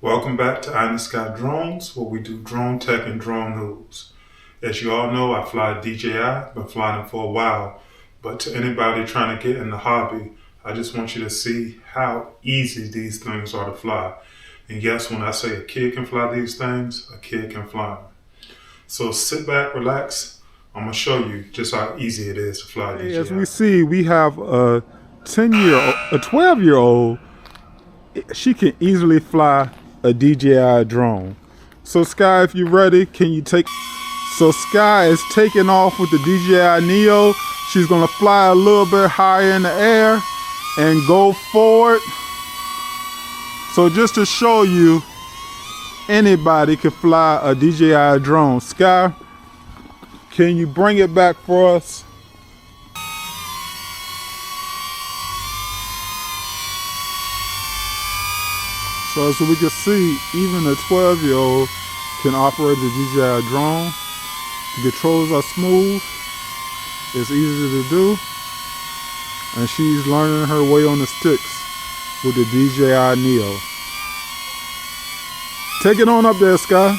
Welcome back to Eye in the Sky Drones, where we do drone tech and drone news. As you all know, I fly DJI, been flying them for a while, but to anybody trying to get in the hobby, I just want you to see how easy these things are to fly. And yes, when I say a kid can fly these things, a kid can fly them. So sit back, relax. I'm going to show you just how easy it is to fly DJI. As we see, we have a 12-year-old. She can easily fly a DJI drone. So Sky, if you're ready, can you take... So Sky is taking off with the DJI Neo. She's gonna fly a little bit higher in the air and go forward. So just to show you, anybody can fly a DJI drone. Sky, can you bring it back for us? So as we can see, even a 12-year-old can operate the DJI drone. The controls are smooth, it's easy to do, and she's learning her way on the sticks with the DJI Neo. Take it on up there, Sky.